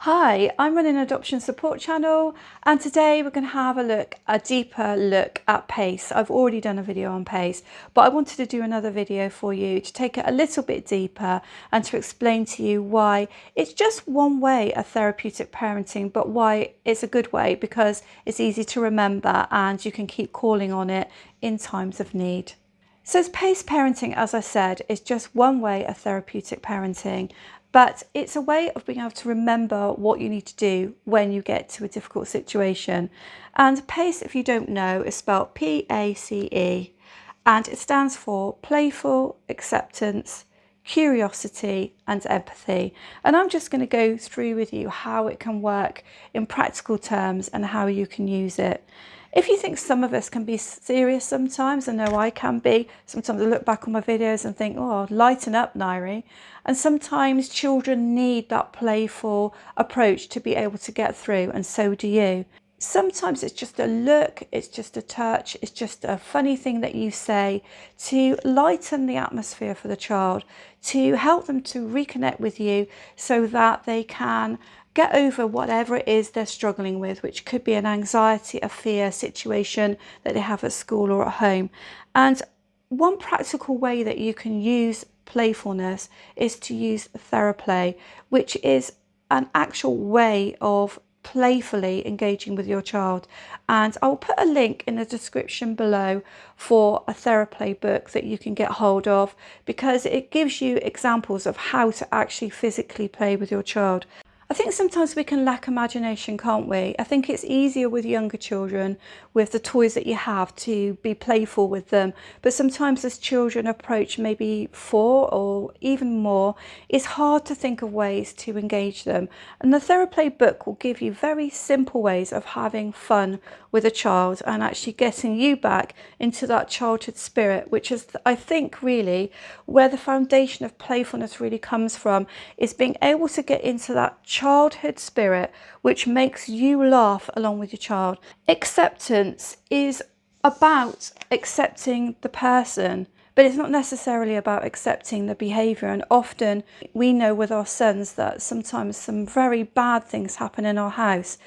Hi, I'm running an adoption support channel, and today we're going to have a deeper look at PACE. I've already done a video on PACE, but I wanted to do another video for you to take it a little bit deeper and to explain to you why it's just one way of therapeutic parenting, but why it's a good way because it's easy to remember and you can keep calling on it in times of need. So PACE parenting, as I said, is just one way of therapeutic parenting, but it's a way of being able to remember what you need to do when you get to a difficult situation. And PACE, if you don't know, is spelled P-A-C-E, and it stands for Playful, Acceptance, Curiosity and Empathy. And I'm just going to go through with you how it can work in practical terms and how you can use it. If you think some of us can be serious sometimes, I know I can be. Sometimes I look back on my videos and think, oh, lighten up, Nyree. And sometimes children need that playful approach to be able to get through, and so do you. Sometimes it's just a look, it's just a touch, it's just a funny thing that you say to lighten the atmosphere for the child, to help them to reconnect with you so that they can get over whatever it is they're struggling with, which could be an anxiety, a fear situation that they have at school or at home. And one practical way that you can use playfulness is to use Theraplay, which is an actual way of playfully engaging with your child. And I'll put a link in the description below for a Theraplay book that you can get hold of, because it gives you examples of how to actually physically play with your child. I think sometimes we can lack imagination, can't we? I think it's easier with younger children, with the toys that you have, to be playful with them. But sometimes as children approach maybe 4 or even more, it's hard to think of ways to engage them. And the Theraplay book will give you very simple ways of having fun with a child and actually getting you back into that childhood spirit, which is, I think, really where the foundation of playfulness really comes from, is being able to get into that childhood spirit which makes you laugh along with your child. Acceptance is about accepting the person, but it's not necessarily about accepting the behaviour. And often we know with our sons that sometimes some very bad things happen in our house.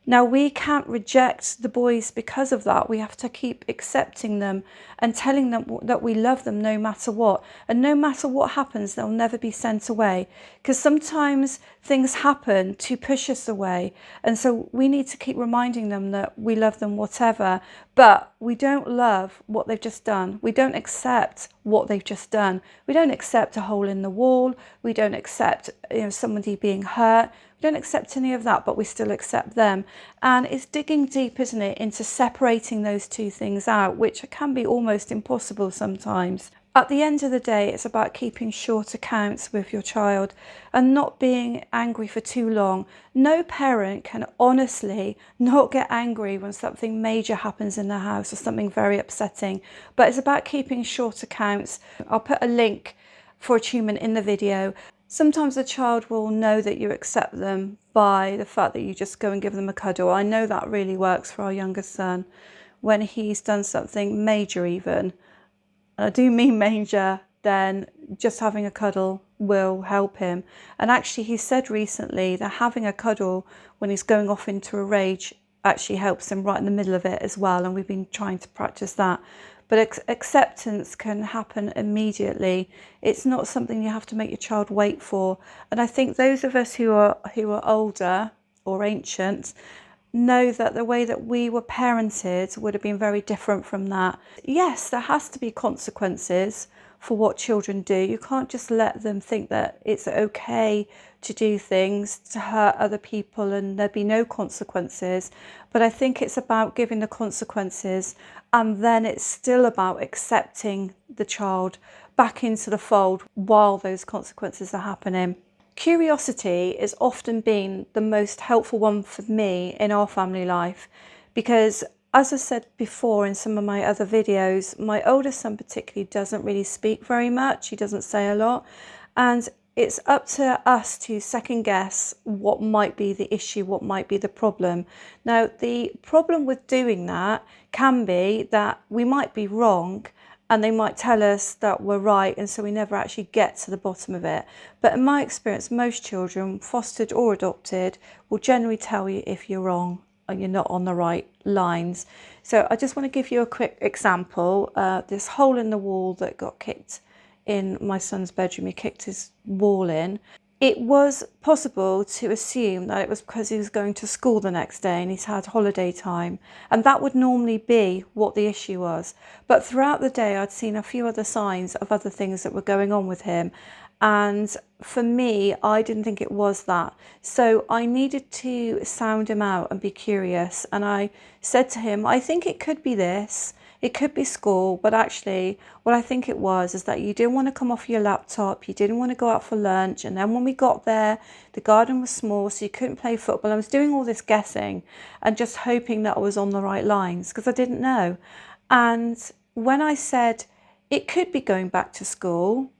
Now, we can't reject the boys because of that. We have to keep accepting them and telling them that we love them no matter what. And no matter what happens, they'll never be sent away. Because sometimes things happen to push us away. And so we need to keep reminding them that we love them whatever. But we don't love what they've just done. We don't accept what they've just done. We don't accept a hole in the wall. We don't accept somebody being hurt. We don't accept any of that, but we still accept them. And it's digging deep, isn't it, into separating those two things out, which can be almost impossible sometimes. At the end of the day, it's about keeping short accounts with your child and not being angry for too long. No parent can honestly not get angry when something major happens in the house or something very upsetting, but it's about keeping short accounts. I'll put a link for attunement in the video. Sometimes a child will know that you accept them by the fact that you just go and give them a cuddle. I know that really works for our youngest son when he's done something major even. And I do mean major, then just having a cuddle will help him. And actually he said recently that having a cuddle when he's going off into a rage actually helps him right in the middle of it as well. And we've been trying to practice that. But acceptance can happen immediately. It's not something you have to make your child wait for. And I think those of us who are older or ancient know that the way that we were parented would have been very different from that. Yes, there has to be consequences for what children do. You can't just let them think that it's okay to do things to hurt other people and there'd be no consequences. But I think it's about giving the consequences, and then it's still about accepting the child back into the fold while those consequences are happening. Curiosity has often been the most helpful one for me in our family life, because as I said before in some of my other videos, my oldest son particularly doesn't really speak very much. He doesn't say a lot. And it's up to us to second guess what might be the issue, what might be the problem. Now, the problem with doing that can be that we might be wrong and they might tell us that we're right, and so we never actually get to the bottom of it. But in my experience, most children, fostered or adopted, will generally tell you if you're wrong and you're not on the right lines. So I just want to give you a quick example. This hole in the wall that got kicked in my son's bedroom, he kicked his wall in. It was possible to assume that it was because he was going to school the next day and he's had holiday time, and that would normally be what the issue was. But throughout the day I'd seen a few other signs of other things that were going on with him, and for me, I didn't think it was that. So I needed to sound him out and be curious, and I said to him, I think it could be this. It could be school, but actually what I think it was is that you didn't want to come off your laptop, you didn't want to go out for lunch, and then when we got there, the garden was small, so you couldn't play football. I was doing all this guessing and just hoping that I was on the right lines because I didn't know. And when I said it could be going back to school,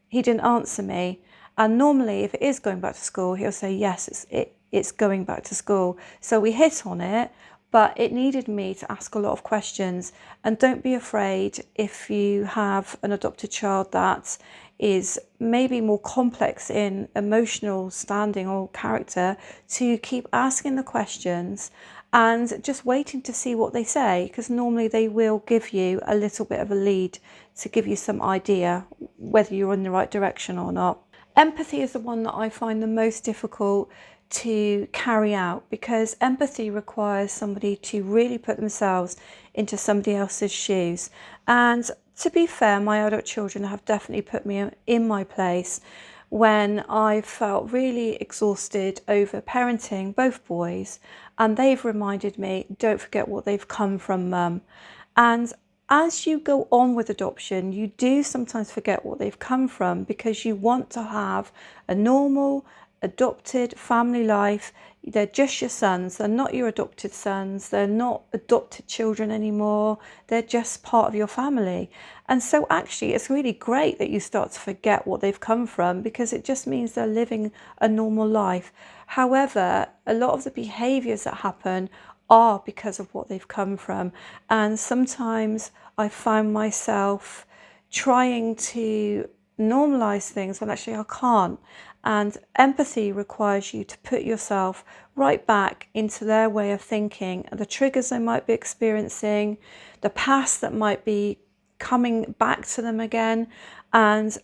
he didn't answer me. And normally if it is going back to school, he'll say, yes, it's going back to school. So we hit on it. But it needed me to ask a lot of questions. And don't be afraid if you have an adopted child that is maybe more complex in emotional standing or character, to keep asking the questions and just waiting to see what they say, because normally they will give you a little bit of a lead to give you some idea whether you're in the right direction or not. Empathy is the one that I find the most difficult to carry out, because empathy requires somebody to really put themselves into somebody else's shoes. And to be fair, my adult children have definitely put me in my place when I felt really exhausted over parenting both boys, and they've reminded me, don't forget what they've come from, mum. And as you go on with adoption, you do sometimes forget what they've come from, because you want to have a normal adopted family life. They're just your sons, they're not your adopted sons, they're not adopted children anymore, they're just part of your family. And so actually it's really great that you start to forget what they've come from, because it just means they're living a normal life. However, a lot of the behaviours that happen are because of what they've come from, and sometimes I find myself trying to normalize things when actually I can't. And empathy requires you to put yourself right back into their way of thinking, the triggers they might be experiencing, the past that might be coming back to them again, and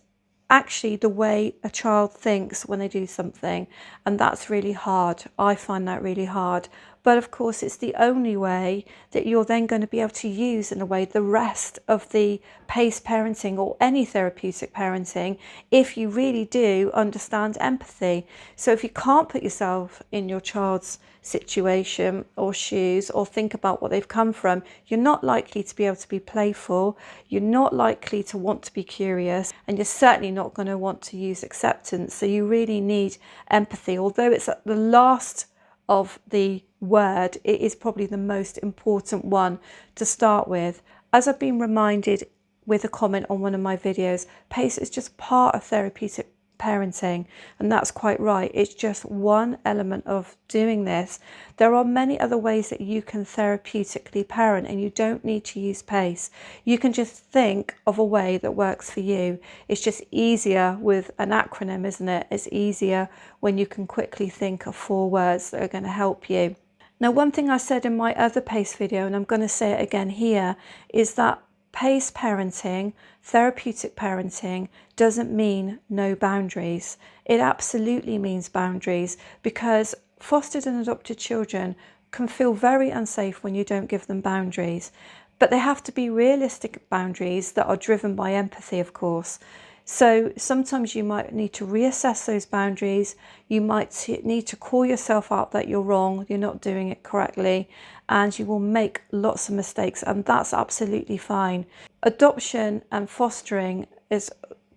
actually the way a child thinks when they do something. And that's really hard. I find that really hard. But of course, it's the only way that you're then going to be able to use, in a way, the rest of the PACE parenting or any therapeutic parenting, if you really do understand empathy. So if you can't put yourself in your child's situation or shoes, or think about what they've come from, you're not likely to be able to be playful, you're not likely to want to be curious, and you're certainly not going to want to use acceptance. So you really need empathy. Although it's at the last of the word, it is probably the most important one to start with. As I've been reminded with a comment on one of my videos, PACE is just part of therapeutic parenting, and that's quite right. It's just one element of doing this. There are many other ways that you can therapeutically parent, and you don't need to use PACE. You can just think of a way that works for you. It's just easier with an acronym, isn't it? It's easier when you can quickly think of 4 words that are going to help you. Now, one thing I said in my other PACE video, and I'm going to say it again here, is that PACE parenting, therapeutic parenting, doesn't mean no boundaries. It absolutely means boundaries, because fostered and adopted children can feel very unsafe when you don't give them boundaries. But they have to be realistic boundaries that are driven by empathy, of course. So sometimes you might need to reassess those boundaries. You might need to call yourself out that you're wrong, you're not doing it correctly, and you will make lots of mistakes, and that's absolutely fine. Adoption and fostering is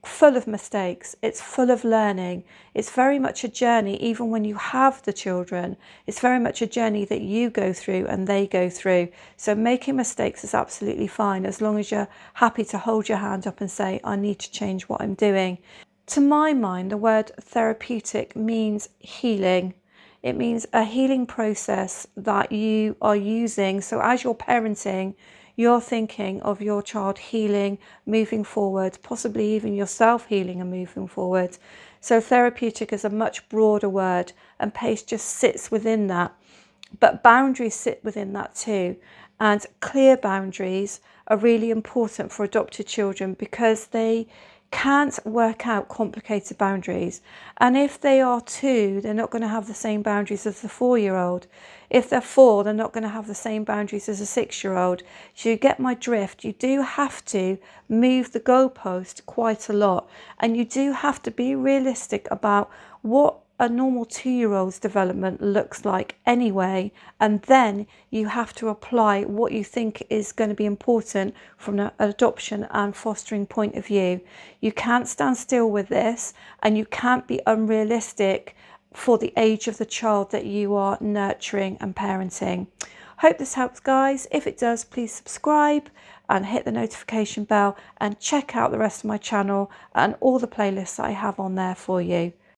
full of mistakes. It's full of learning. It's very much a journey. Even when you have the children, it's very much a journey that you go through and they go through. So making mistakes is absolutely fine, as long as you're happy to hold your hand up and say, I need to change what I'm doing. To my mind, the word therapeutic means healing. It means a healing process that you are using. So as you're parenting, you're thinking of your child healing, moving forward, possibly even yourself healing and moving forward. So therapeutic is a much broader word, and PACE just sits within that. But boundaries sit within that too. And clear boundaries are really important for adopted children because they can't work out complicated boundaries. And if they are 2, they're not going to have the same boundaries as the 4-year-old. If they're 4, they're not going to have the same boundaries as a 6-year-old. So you get my drift. You do have to move the goalpost quite a lot. And you do have to be realistic about what a normal 2-year-old's development looks like anyway, and then you have to apply what you think is going to be important from an adoption and fostering point of view. You can't stand still with this, and you can't be unrealistic for the age of the child that you are nurturing and parenting. Hope this helps, guys. If it does, please subscribe and hit the notification bell, and check out the rest of my channel and all the playlists I have on there for you.